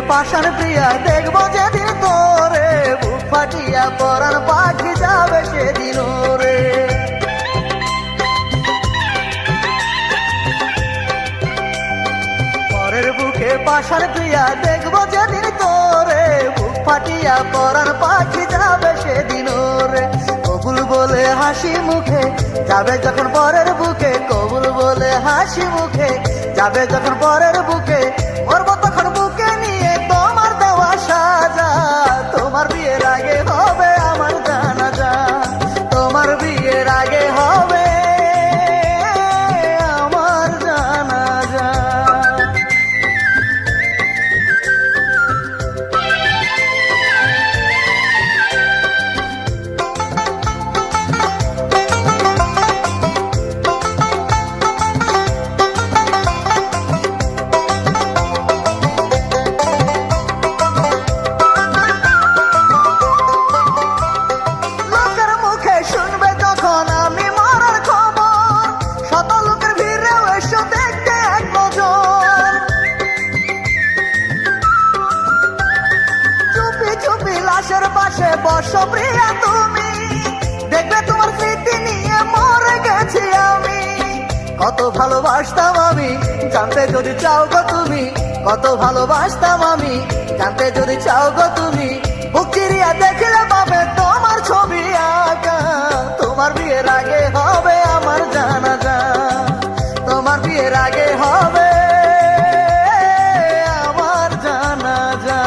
পাষাণ প্রিয়া দেখবো যেদিন তোরে, বুক ফাটিয়া পরাণ পাখি যাবে সেদিন রে। পরের বুকে পাষাণ প্রিয়া দেখবো যেদিন তোরে, বুক ফাটিয়া পরাণ পাখি যাবে সেদিন রে। কবুল বলে হাসি মুখে যাবে যখন পরের বুকে, কবুল বলে হাসি মুখে যাবে যখন পরের বুকে, মরবো তখন বুকে নিয়ে তোমার দেওয়া সাজা। তোমার বিয়ের আগে হবে আমার জানাজা, তোমার বিয়ের আগে হবে আমার জানাজা। লাশের পাশে বসো প্রিয়া তুমি, দেখবে তোমার স্মৃতি নিয়ে মরে গেছি আমি। কত ভালোবাসতাম আমি জানতে যদি চাও গো তুমি, কত ভালোবাসতাম আমি জানতে যদি চাও গো তুমি। বুক চিরিয়া দেখলে পাবে তোমার ছবি আঁকা, তোমার বিয়ের আগে হবে আমার জানাজা, তোমার বিয়ের আগে হবে আমার জানাজা।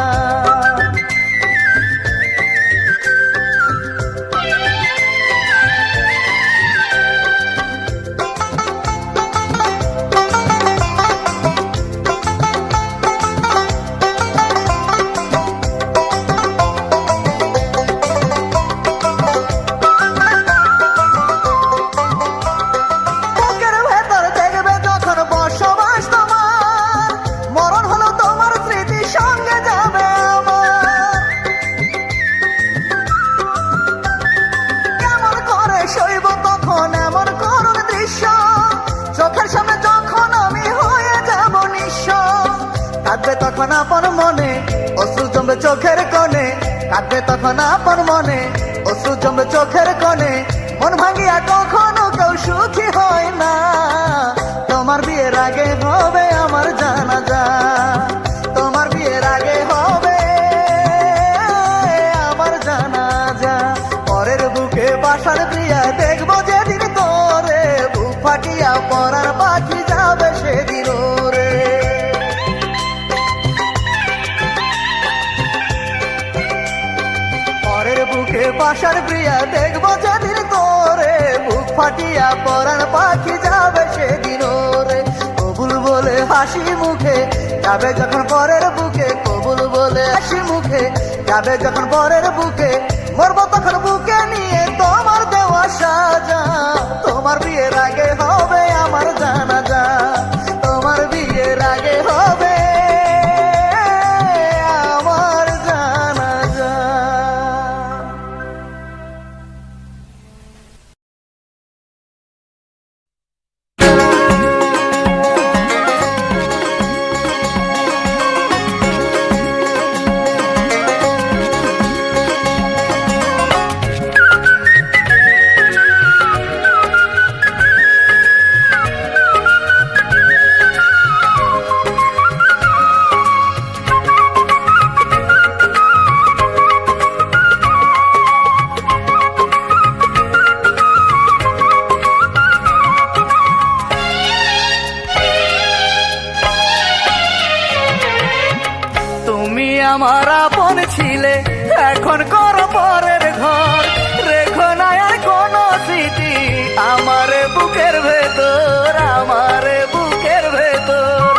চোখের সামনে যখন আমি হয়ে যাব নিঃস্ব, কাঁদবে তখন আপন মনে অশ্রু জমবে চোখের কোণে, কাঁদবে তখন আপন মনে অশ্রু জমবে চোখের কোণে। মন ভাঙিয়া কখনো কেউ সুখী হয় না, তোমার বিয়ের আগে হবে আমার জানাজা, তোমার বিয়ের আগে হবে আমার জানাজা। পরের বুকে পাষাণ প্রিয়া দেখবো যেদিন তোরে, বুক ফাটিয়া পরাণ পাখি যাবে সেদিন রে। পরের বুকে পাষাণ প্রিয়া দেখবো যেদিন তোরে, বুক ফাটিয়া পরাণ পাখি যাবে সেদিন রে। কবুল বলে হাসি মুখে যাবে যখন পরের বুকে, কবুল বলে হাসি মুখে যাবে যখন পরের বুকে, মরবো তখন বুকে নিয়ে তোমার দেওয়া সাজা। তোমার বিয়ের আগে হবে আমার জানাজা, তোমার বিয়ের আগে হবে আমার জানাজা। আমার আপন ছিলে এখন করো পরের ঘর, রেখো না আর কোনো স্মৃতি আমার বুকের ভেতর, আমার বুকের ভেতর।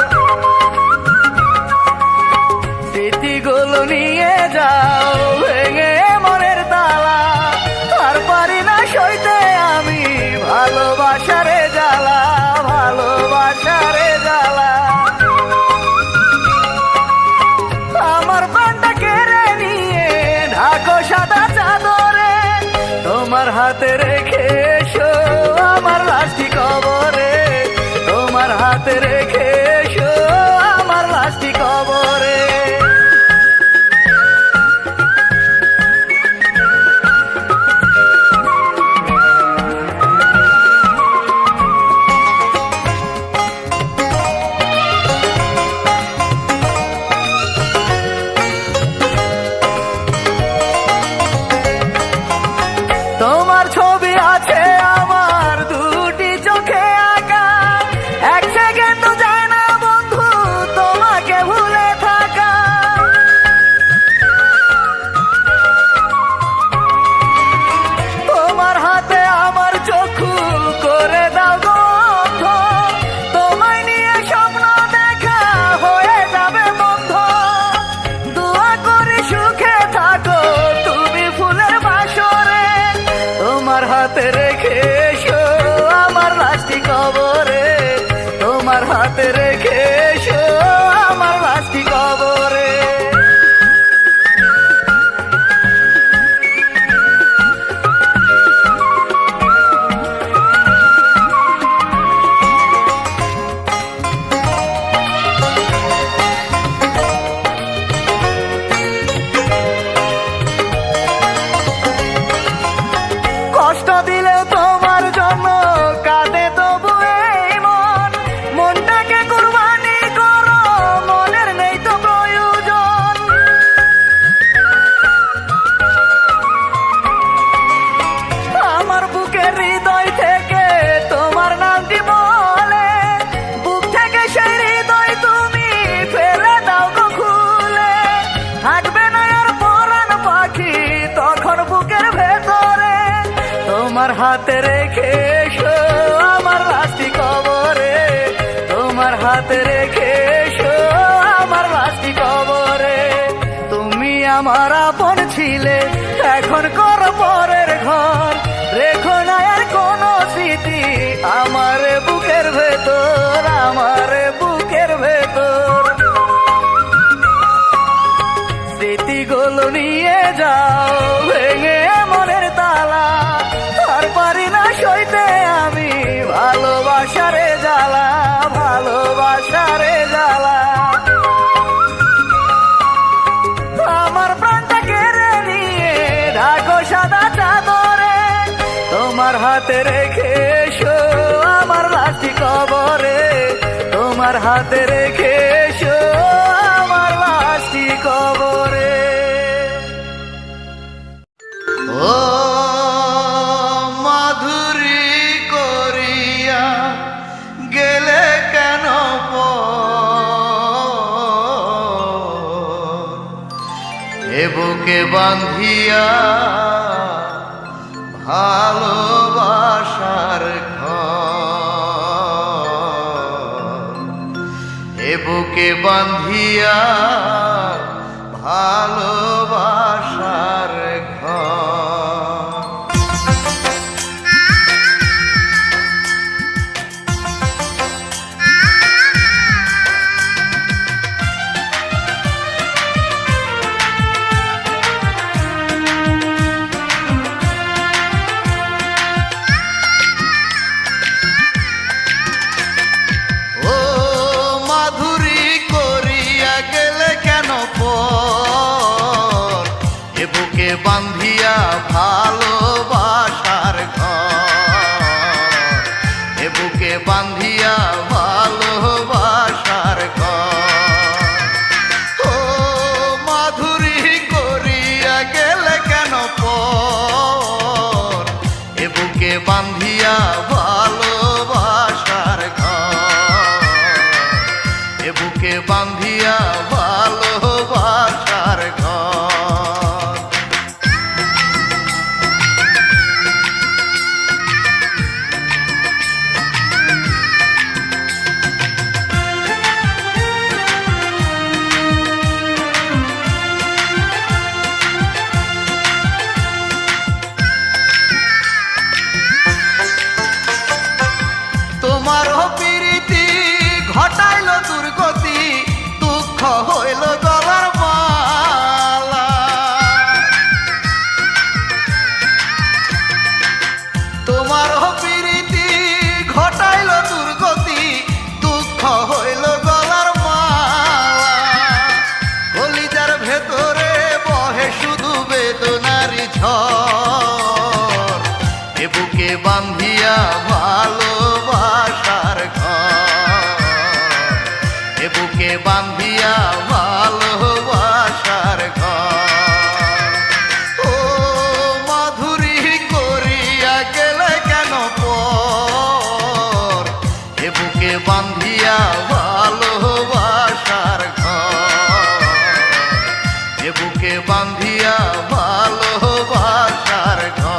স্মৃতিগুলো নিয়ে যাও ভেঙে মনের তালা, আর পারি না সইতে আমি ভালোবাসারে জ্বালা, ভালোবাসারে জ্বালা। আমার প্রাণটা কেড়ে নিয়ে ঢাকো সাদা চা হাতে রেখে এসো আমার লাশটি কবরে। কষ্ট দিলেও তোমার জন্য কাঁদে তবু এই মন, মনটাকে কুরবানি করো, মনের নেই তো প্রয়োজন। আমার বুকের হৃদয় থেকে তোমার নামটি বলে, বুক থেকে সেই হৃদয় তুমি ফেলে দাও গো খুলে। থাকবে না আর পরাণ পাখি তখন বুকের ভেতরে, তোমার হাতে রেখে এসো আমার লাশটি কবরে। তোমার হাতে রেখে এসো আমার লাশটি কবরে। তুমি আমার আপন ছিলে, এখন করো পরের ঘর। রেখো না আর কোনো স্মৃতি আমার বুকের ভেতর, আমার বুকের ভেতর। স্মৃতিগুলো নিয়ে যাও ভেঙে মনের তালা, আর পারি না সইতে আমি ভালোবাসারে জ্বালা, ভালোবাসারে জ্বালা। আমার প্রাণটা কেড়ে নিয়ে ঢাকো সাদা চাদরে, তোমার হাতে রেখে এসো আমার লাশটি কবরে। তোমার হাতে রেখে এসো আমার লাশটি কবরে। ও মাধুরী করিয়া গেলে কেন এ বুকে বাঁধিয়া ভালোবাসার ঘর, এ বুকে বাঁধিয়া ভালোবাসার ঘর। ও মাধুরী করিয়া গেলে কেন পর, এ বুকে বাঁধিয়া ভালোবাসার ঘর, এ বুকে বাঁধিয়া ভালোবাসার ঘর। ও মাধুরী করিয়া গেলে কেন পর, এ বুকে বাঁধিয়া ভালোবাসার ঘর, এ বুকে বাঁধিয়া ভালোবাসার ঘর। তোমার প্রীতি ঘটাইল দুর্গতি, দুঃখ হইল গলার মালা। তোমার প্রীতি ঘটাইল দুর্গতি, দুঃখ হইল গলার মালা। কলিজার ভেতরে বহে শুধু বেদনারি ঝড়, এ বুকে বাঁধিয়া ভালোবাসার ঘর, এ বুকে বাঁধিয়া ভালোবাসার ঘর। ও মাধুরী করিয়া গেলে কেন পর, এ বুকে বাঁধিয়া ভালোবাসার ঘর, এ বুকে বাঁধিয়া ভালোবাসার ঘর।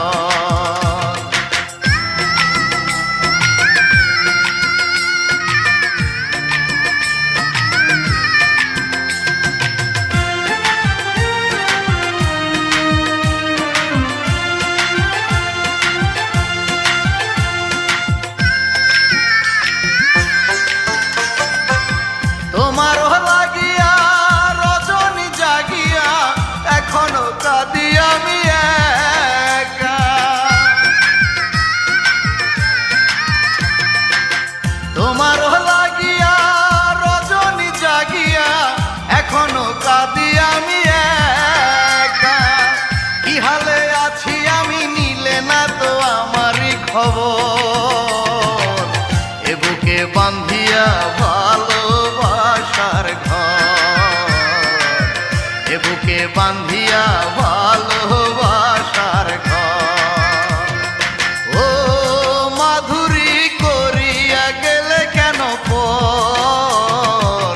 বুকে বান্ধিয়া ভালোবাসার ঘর, এ বুকে বান্ধিয়া ভালোবাসার ঘর। ও মাধুরী করিয়া গেলে কেন পর,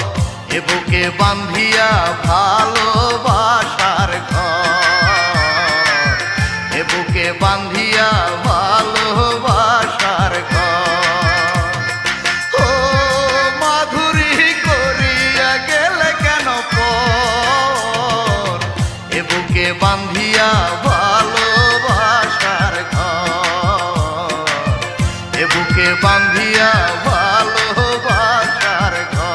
এ বুকে বান্ধিয়া ভালোবাসার ঘর, এ বুকে বান্ধিয়া ভালোবাসার ঘর। ও মাধুরী করিয়া গেলে কেন পর, এ বুকে বান্ধিয়া ভালোবাসার ঘর, এ বুকে বান্ধিয়া ভালোবাসার ঘর।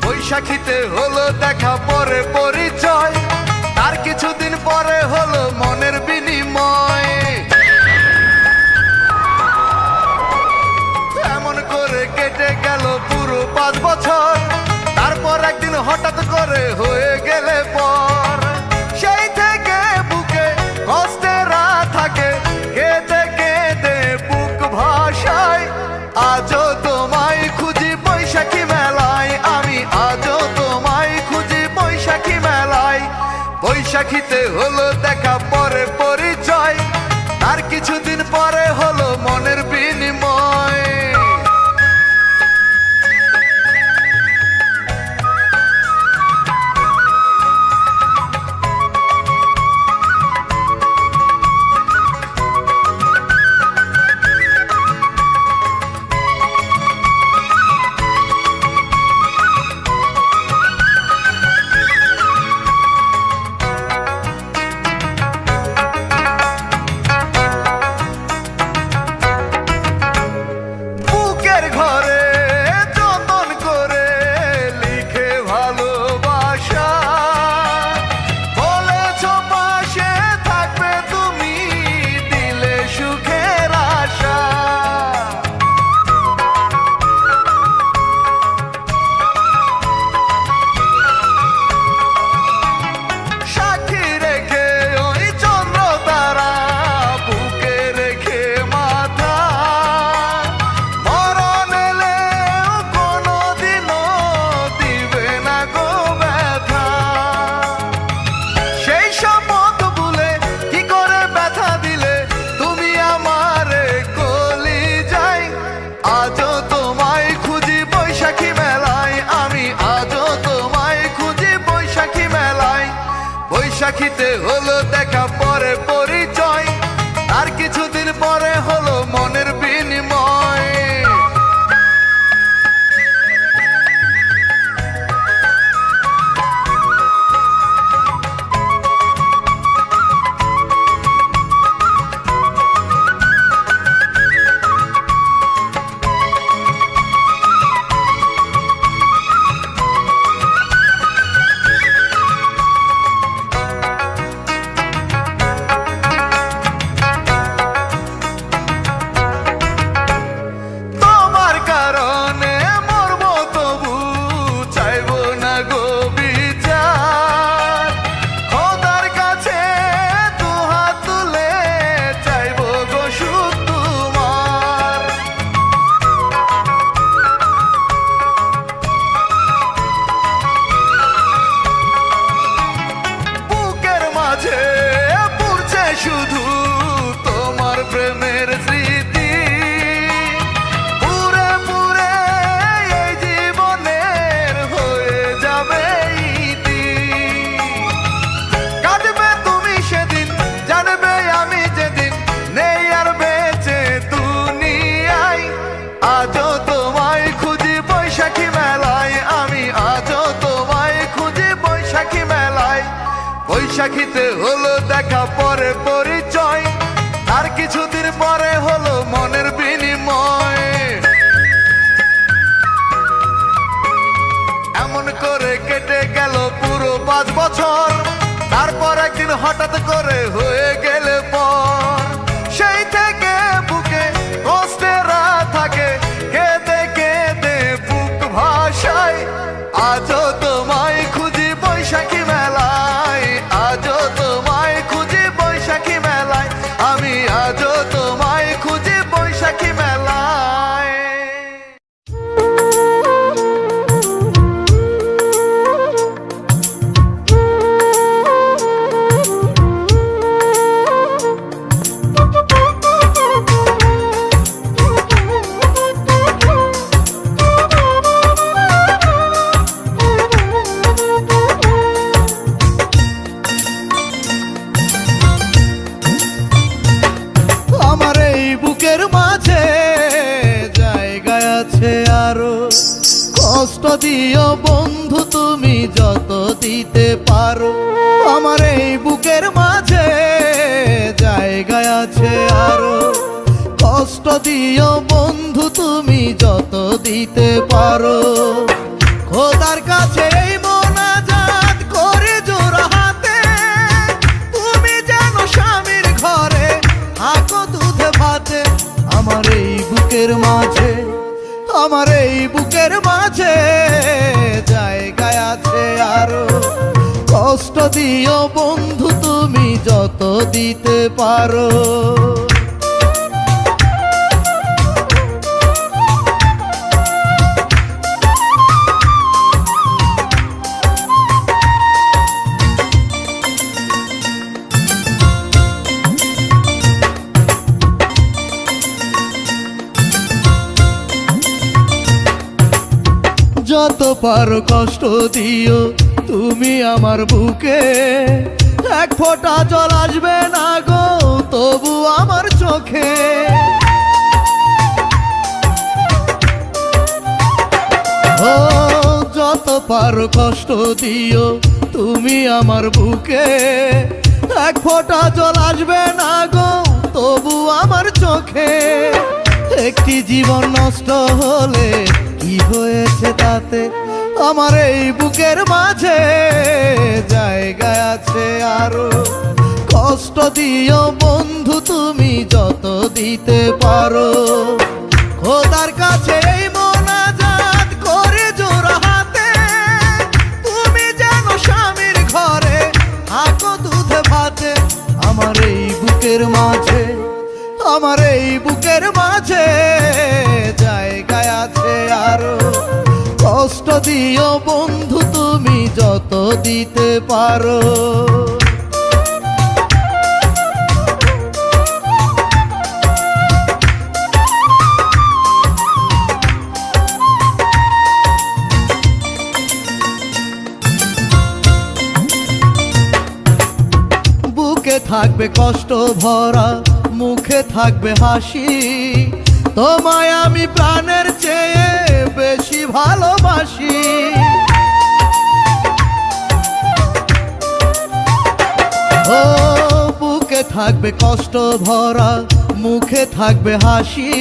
বৈশাখীতে হলো দেখা পরে পরিচয়, তার কিছুদিন পরে হলো মনের বিনিময়। এমন করে কেটে গেল পুরো 5 বছর, তারপর একদিন হঠাৎ করে হয়ে গেলে পর। সেই থেকে বুকে কষ্টেরা থাকে, কেঁদে কেঁদে বুক ভাষায়। আজও তোমায় খুঁজি বৈশাখী মেলায়, আমি আজও তোমায় খুঁজি বৈশাখী মেলায়। বৈশাখীতে হলো দেখা পরে পরিচয়, তার কিছুদিন পরে হলো মনের বিনিময়। বৈশাখীতে হলো দেখা পরে পরিচয়, তার কিছুদিন পরে হলো মনের বিনিময়। শুধু তোমার প্রেমের স্মৃতি, পুরে পুরে এই জীবনের হয়ে যাবে ইতি। কাটবে তুমি সেদিন, জানবে আমি যেদিন নেই আর বেঁচে দুনিয়ায়। আজও তোমায় খুঁজি বৈশাখী মেলায়, আমি আজও তোমায় খুঁজি বৈশাখী মেলায়। বৈশাখীতে হলো দেখা পরে পরিচয়, আর কিছুদিন পরে হলো মনের বিনিময়। বছর, তারপর একদিন হঠাৎ করে হয়ে গেলে পর, সেই থেকে বুকে কষ্টেরা থাকে, কেঁদে কেঁদে বুক ভাষায়। আজও তোমায় খুঁজি বৈশাখী মেলায়, আজও তোমায় খুঁজি বৈশাখী মেলায়, আমি আজও তোমায় খুঁজি বৈশাখী মেলায়। আমার এই বুকের মাঝে জায়গা আছে আরো, কষ্ট দিও বন্ধু তুমি যত দিতে পারো। আমার এই বুকের মাঝে জায়গা আছে আরো, কষ্ট দিও বন্ধু তুমি যত দিতে পারো। খোদার কাছে এই মোনাজাত করে জোড়া হাতে, তুমি যেন স্বামীর ঘরে থাকো দুধে ভাতে। আমার এই বুকের মাঝে, আমার এই বুকের মাঝে জায়গা আছে আরো, কষ্ট দিও বন্ধু তুমি যত দিতে পারো। যত পারো কষ্ট দিও তুমি আমার বুকে, এক ফোঁটা জল আসবে না গো তবু আমার চোখে। ও যত পারো কষ্ট দিও তুমি আমার বুকে, এক ফোঁটা জল আসবে না গো তবু আমার চোখে। একটি জীবন নষ্ট হলে কি হয়েছে তাতে, আমার এই বুকের মাঝে জায়গা আছে আরো, কষ্ট দিও বন্ধু তুমি যত দিতে পারো। খোদার কাছে এই মোনাজাত করে জোড়া হাতে, তুমি যেন স্বামীর ঘরে থাকো দুধে ভাতে। আমার এই বুকের মাঝে, আমার এই বুকের মাঝে জায়গা আছে আরো, কষ্ট দিও বন্ধু তুমি যত দিতে পারো। বুকে থাকবে কষ্ট ভরা, মুখে থাকবে হাসি, তোমায় আমি প্রাণের চেয়ে বেশি ভালোবাসি। ও বুকে থাকবে কষ্ট ভরা, মুখে থাকবে হাসি,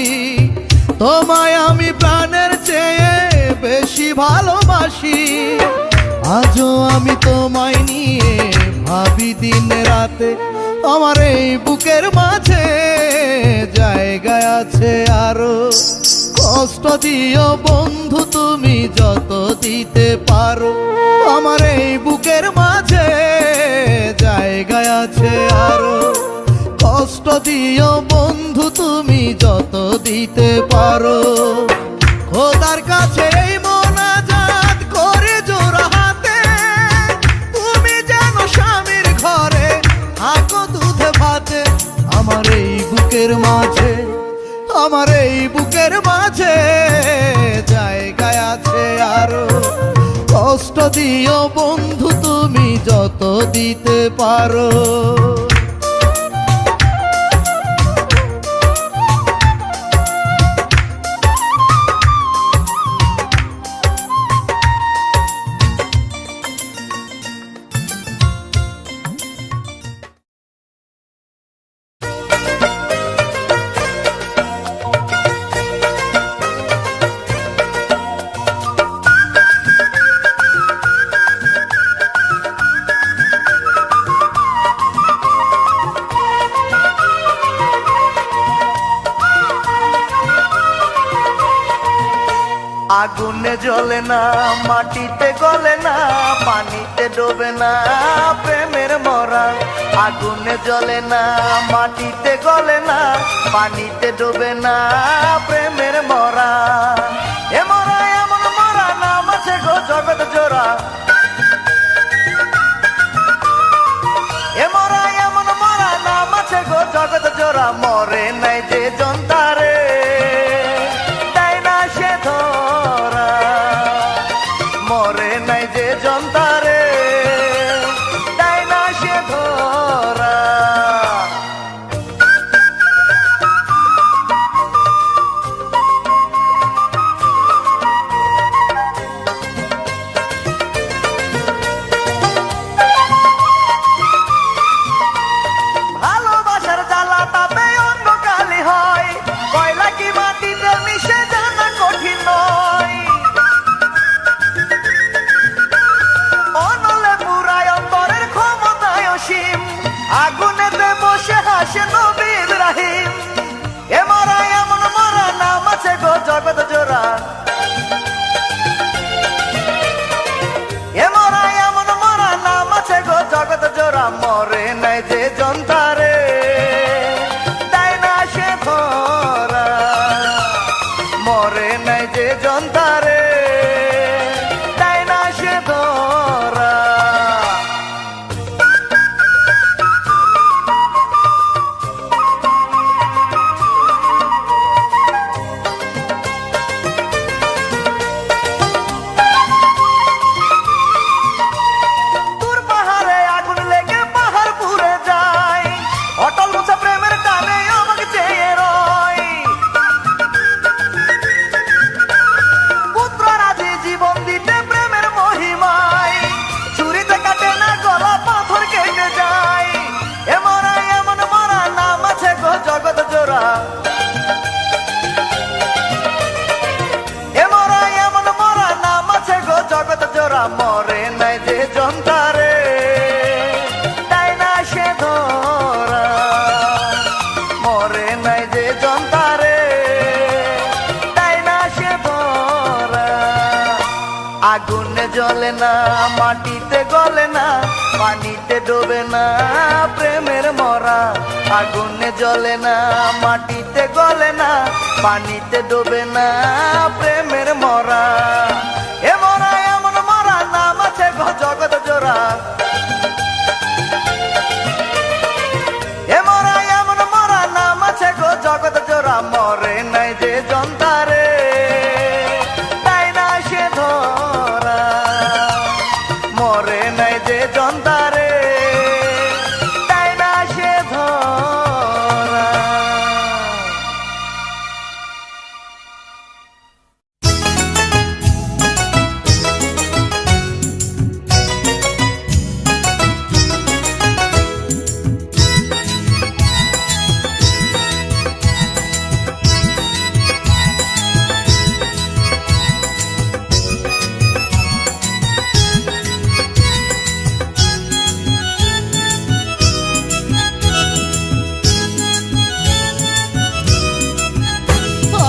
তোমায় আমি প্রাণের চেয়ে বেশি ভালোবাসি। আজও আমি তোমায় নিয়ে ভাবি দিন রাতে, আমার এই বুকের মাঝে জায়গা আছে আরো, কষ্ট দিও বন্ধু তুমি যত দিতে পারো। আমার এই বুকের মাঝে জায়গা আছে আরো, কষ্ট দিও বন্ধু তুমি যত দিতে পারো। খোদার কাছে এই মোনাজাত করে জোড়া হাতে, তুমি যেন স্বামীর ঘরে থাকো দুধে ভাতে। আমার এই বুকের মাঝে, আমার এই বুকের মাঝে জায়গা আছে আরো, কষ্ট দিও বন্ধু তুমি যত দিতে পারো। আগুনে জ্বলে না, মাটিতে গলে না, পানিতে ডোবে না প্রেমের মরা। আগুনে জ্বলে না, মাটিতে গলে না, পানিতে ডোবে না প্রেমের মরা। এ মরা এমন মরা, নাম আছে গো জগৎ জোড়া। এ মরা এমন মরা, নাম আছে গো জগৎ জোড়া। মরে নাই যে জন্তারে, দেয় না সে ধরা। মরে নাই যে জন্তারে, দেয় না সে ধরা। ভালোবাসার জ্বালা তাপে অঙ্গ কালি হয়, কয়লা কি মাটিতে মিশে জানা কঠিন নয়। অনলে পুরায় অন্তরের ক্ষমতায় অসীম, আগুনেতে বসে হাসে নবী ইব্রাহিম। এ মরা এমন মরা, নাম আছে গো জগৎ জোড়া। এ মরা এমন মরা, নাম আছে গো জগৎ জোড়া। মরে নাই যে জন্তারে, দেয় না সে ধরা। মরে নাই যে জন্তারে, দেয় না সে ধরা। দূর পাহাড়ে আগুন লেগে পাহাড় পুড়ে যায়, অটল মুছা প্রেমের টানে আমাকে চেয়ে রয়। পুত্র রাজি জীবন দিতে প্রেমের মহিমায়, ছুরিতে কাটে না গলা, পাথর কেটে যায়। এ মরা এমন মরা, নাম আছে গো জগৎ জোড়া। এ মরা এমন মরা, নাম আছে গো জগৎ জোড়া। মরে নাই যে জন্তারে, দেয় না সে ধরা। মরে নাই যে জন্তারে, দেয় না সে ধরা। আগুনে জ্বলে না, মাটিতে গলে না, পানিতে ডোবে না প্রেমের মরা। আগুনে জ্বলে না, মাটিতে গলে না, পানিতে ডোবে না প্রেমের মরা। এ মরা এমন মরা, নাম আছে গো জগৎ জোড়া। এ মরা এমন মরা, নাম আছে গো জগৎ জোড়া। মরে নাই যে জন্তারে, দেয় না সে ধরা। মরে নাই যে জন্তারে, দেয় না সে ধরা।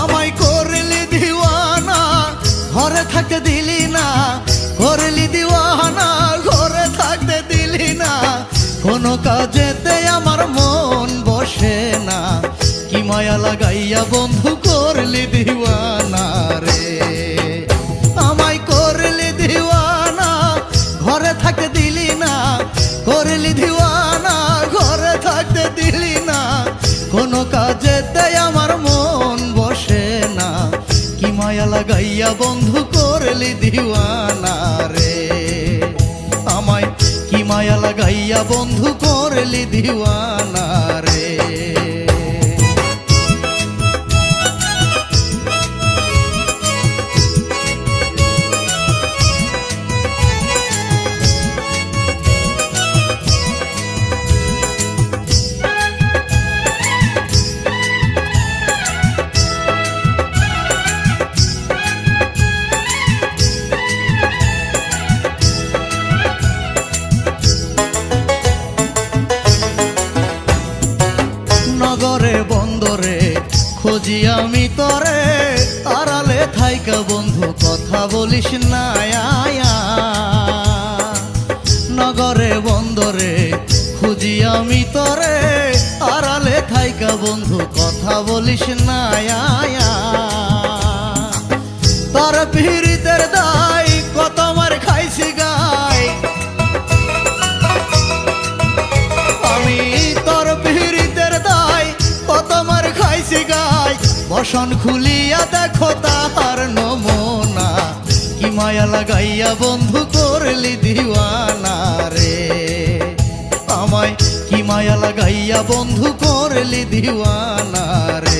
আমায় করলি দিওয়ানা, ঘরে থাকতে দিলি না। করলি দিওয়ানা, ঘরে থাকতে দিলি না। কোনো কাজেতে আমার মন বসে না। কি মায়া লাগাইয়া বন্ধু করলি দিওয়ানা রে। আমায় করলি দিওয়ানা, ঘরে থাকতে দিলি না। করলি দিওয়ানা, ঘরে থাকতে দিলি না। কোনো কাজেতে আমার মন বসে না। কি মায়া লাগাইয়া বন্ধু করলি দিওয়ানা রে। আমায় কি মায়া লাগাইয়া বন্ধু করলি দিওয়ানা রে। থাইকা বন্ধু কথা বলিস না আয়া। নগরে বন্দরে খুঁজি আমি তরে, আড়ালে থাইকা বন্ধু কথা বলিস না আয়া। তার পিরিতের দায় কত মার খাইছি গাই, আমি তোর পিরিতের দায় কত মার খাইছি গাই। বসন খুলিয়া দেখো তাহার নমুনা, কি মায়া লাগাইয়া বন্ধু করলি দিওয়ানা রে। আমায় কি মায়া লাগাইয়া বন্ধু করলি দিওয়ানা রে।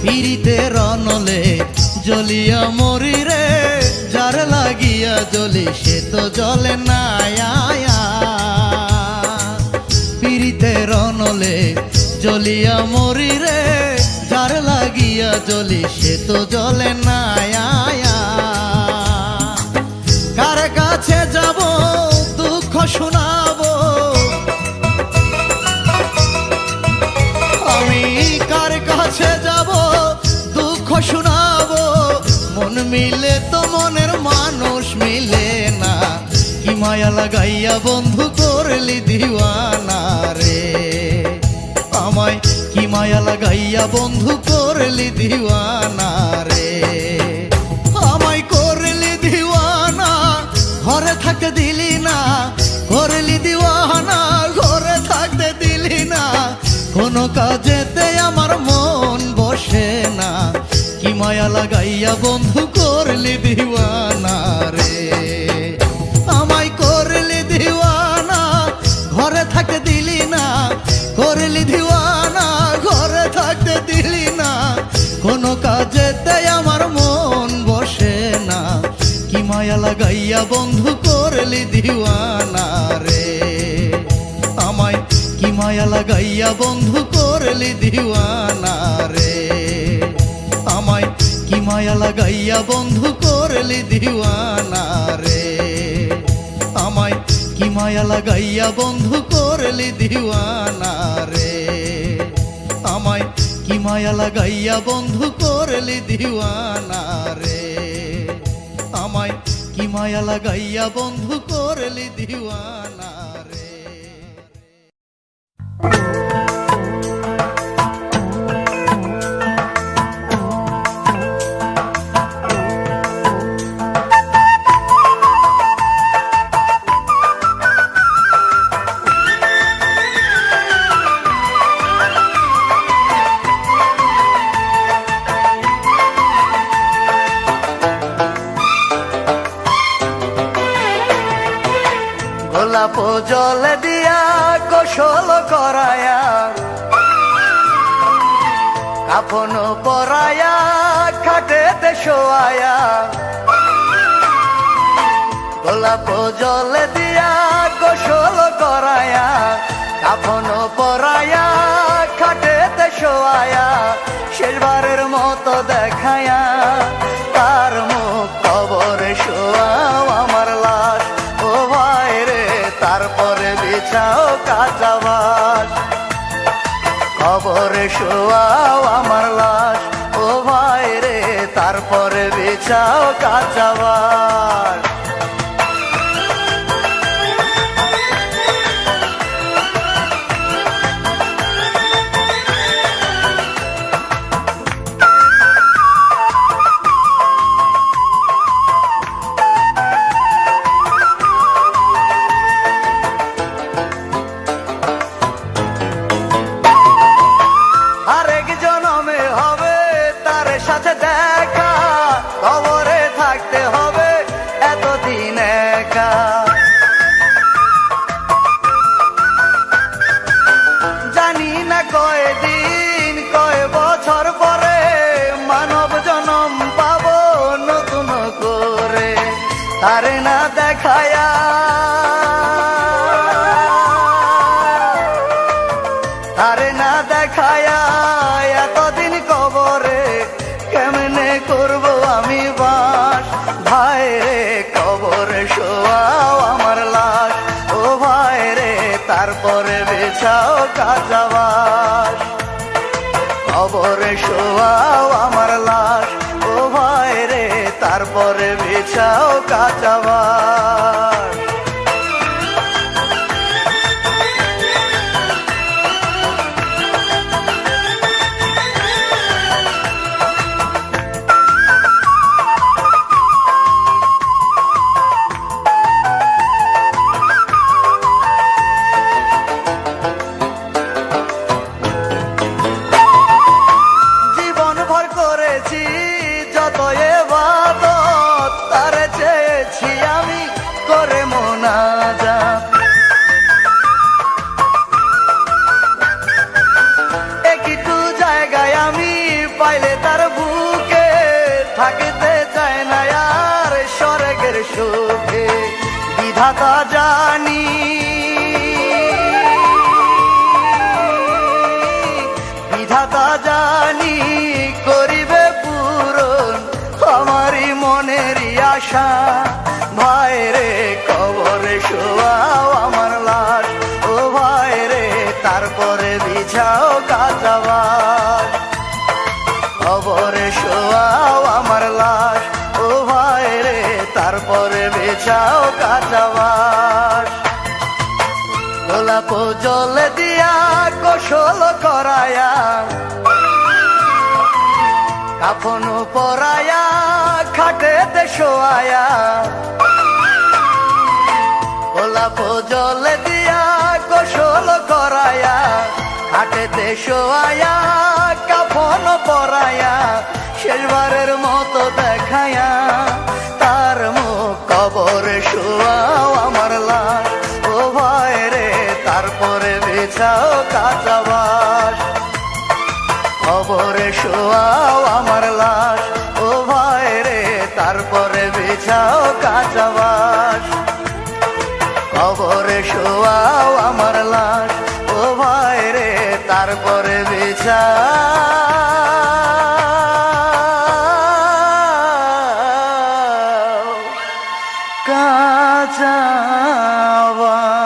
পিরিতের রনলে জ্বলিয়া মরি রে, যার লাগিয়া জ্বলি সে তো জ্বলে না আয়া। পিরিতের রনলে জ্বলিয়া মরি রে, যার লাগিয়া জ্বলি সে তো জ্বলে না আয়া। কার কাছে যাব দুঃখ শোনাবো, আমি কার কাছে যাব দুঃখ শোনাবো। মন মিলে তো মনের মানুষ মিলে না, কি মায়া লাগাইয়া বন্ধু করলি দিওয়ানা রে। আমায় কি মায়া লাগাইয়া বন্ধু করলি দিওয়ানা রে। আমায় করলি দিওয়ানা, ঘরে থাকতে দিলি না, করলি দিওয়ানা, ঘরে থাকতে দিলি না। কোনো কাজেতে আমার মন বসে না, কি মায়া লাগাইয়া বন্ধু করলি দিওয়ানা রে। আমায় করলি দিওয়ানা, ঘরে থাকতে দিলি না, করলি দিওয়ানা, ঘরে থাকতে দিলি না। কোনো কাজেতে আমার মন বসে না, কি মায়া লাগাইয়া বন্ধু করলি দিওয়ানা রে। আমায় কি মায়া লাগাইয়া বন্ধু করলি দিওয়ানা রে। আমায় কি মায়া লাগাইয়া বন্ধু করলি দিওয়ানা রে। আমায় কি মায়া লাগাইয়া বন্ধু করলি দিওয়ানা রে। আমায় কি মায়া লাগাইয়া বন্ধু করলি দিওয়ানা রে। আমায় কি মায়া লাগাইয়া বন্ধু করলি দিওয়ানা রে। গোলাপ জলে দিয়া গোসল করায়া, কাফন পরায়া খাটেতে শোয়ায়া। গোলাপ জলে দিয়া গোসল করায়া, কাফন পরায়া খাটেতে শোয়ায়া। শেষবারের মতো দেখায়া তার মুখ কবরে শোয়াও আমার লাশ। ও ভাই রে, তারপরে বিছাও কাঁচা বাস। কবরে শোয়াও আমার লাশ, ও ভাই রে, তারপরে বিছাও কাঁচা বাস। আরেক জনমে হবে তার সাথে দেখা, কবরে থাকতে হবে এত আরে না দেখায়া আরে না দেখায়া এতদিন কবরে কেমনে করব আমি বাস ভাই রে কবরে শোয়াও আমার লাশ ও ভাই রে তারপরে বেছাও কাঁচা বাস কবরে শোয়াও আমার লাশ ও ভাই রে তারপরে বেছাও কাঁচা বাস জীবন ভর করেছি যত ইবাদত তারে চেয়েছি আমি করে মোনাজাত একটু জায়গায় আমি পাইলে তার বুকে থাকতে চায় না আর স্বর্গের সুখে বিধাতা জানি বিধাতা জানি করিবে পূরণ আমারই মনেরই আশা ভাই রে কবরে শোয়াও আমার লাশ ও ভাই রে তারপরে বিছাও কাঁচা বাস কবরে শোয়াও আমার লাশ ও ভাই রে তারপরে বিছাও কাঁচা বাস গোলাপ জল দিয়া গোসল করায়া কাফন পরায়া খাটেতে শোয়ায়া গোলাপ জল দিয়া গোসল করায়া খাটেতে শোয়ায়া কাফন পরায়া শেষবারের মতো দেখায়া তার মুখ কবরে শোয়াও আমার লাশ ও ভাই রে তারপরে বেছাও কাঁচা বাস কবরে শোয়াও আমার লাশ ও ভাই রে তারপরে বেছাও কাঁচা বাস কবরে শোয়াও আমার লাশ ও ভাই রে তারপরে বেছাও কাঁচা বাস।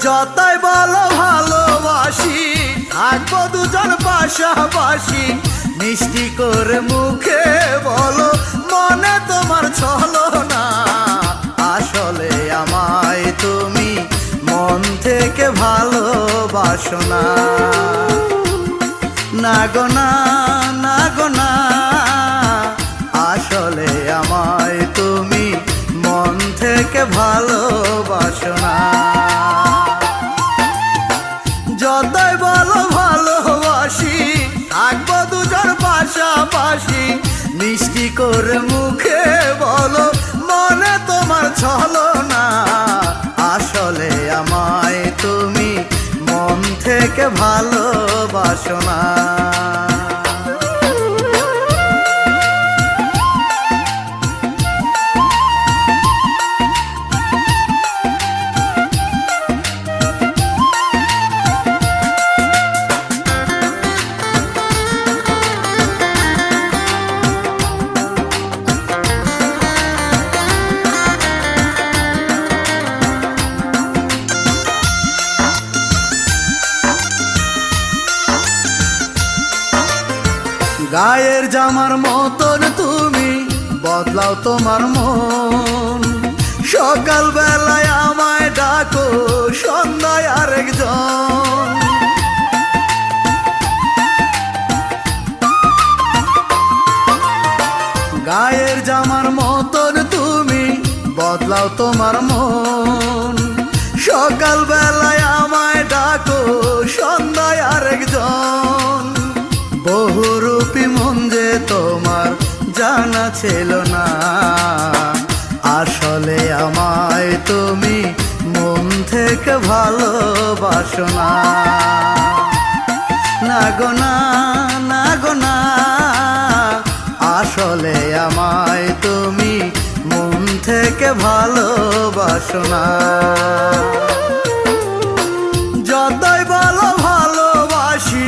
যতই বলো ভালোবাসি থাকবো দুজন পাশাপাশি মিষ্টি করে মুখে বলো মনে তোমার ছলো না আসলে আমায় তুমি মন থেকে ভালোবাসো না না গো না না গো না আসলে আমায় তুমি মন থেকে ভালোবাসো না যতই বলো ভালোবাসি থাকবো দুজন পাশাপাশি মিষ্টি করে মুখে বলো মনে তোমার ছলো না আসলে আমায় তুমি মন থেকে ভালোবাসো না গায়ের জামার মতন তুমি বদলাও তোমার মন সকাল বেলায় আমায় ডাকো সন্ধ্যায় আরেকজন গায়ের জামার মতন তুমি বদলাও তোমার মন, সকাল বেলায় আমায় ডাকো, সন্ধ্যায় আরেকজন। বহুরূপী মন যে তোমার জানা ছিল না, আসলে আমায় তুমি মন থেকে ভালোবাসো না। না গো না, না গো না, আসলে আমায় তুমি মন থেকে ভালোবাসো না। যতই বলো ভালোবাসি,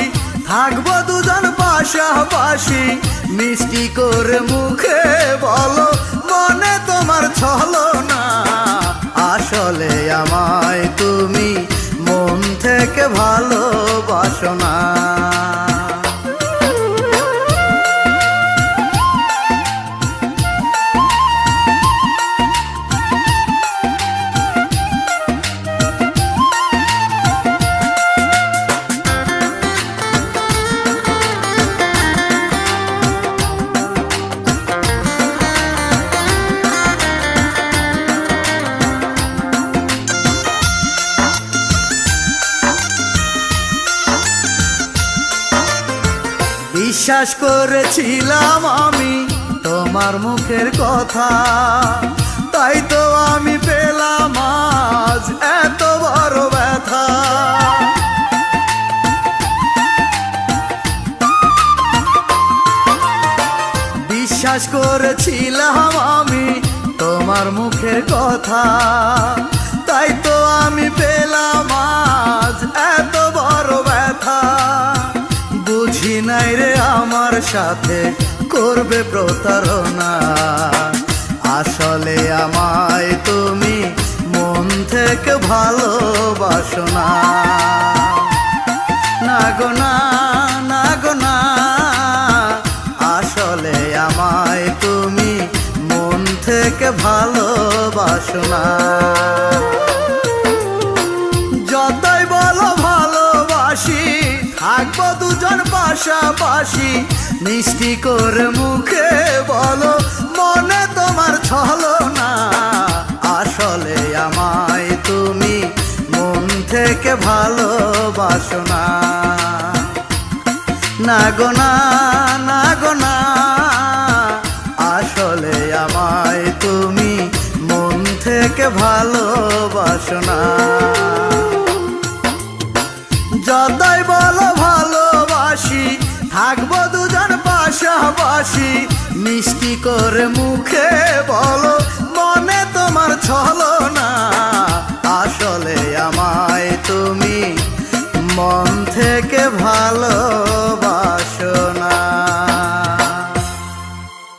থাকবো দুজন পাশাপাশি, মিষ্টি করে মুখে বলো মনে তোমার ছলো না, আসলে আমায় তুমি মন থেকে ভালোবাসো না। বিশ্বাস করেছিলাম আমি তোমার মুখের কথা, তাই তো আমি পেলাম আজ এত বড় ব্যথা। বিশ্বাস করেছিলাম আমি তোমার মুখের কথা, তাই তো আমি পেলাম আজ এত বড় ব্যথা। বুঝি নাই রে আমার সাথে করবে প্রতারণা, আসলে আমায় তুমি মন থেকে ভালোবাসো না। না গো না, না গো না, আসলে আমায় তুমি মন থেকে ভালোবাসো না। যতই বলো ভালোবাসি, থাকবো দুজন পাশাপাশি, মিষ্টি করে মুখে বলো মনে তোমার ছলো না, আসলে আমায় তুমি মন থেকে ভালোবাসো না। না গো না, না গো না, আসলে আমায় তুমি মন থেকে ভালোবাসো না। যতই বলো ভালোবাসি, থাকবো দুজন পাশাপাশি, মিষ্টি করে মুখে বলো মনে তোমার ছলো না, আসলে আমায় তুমি মন থেকে ভালো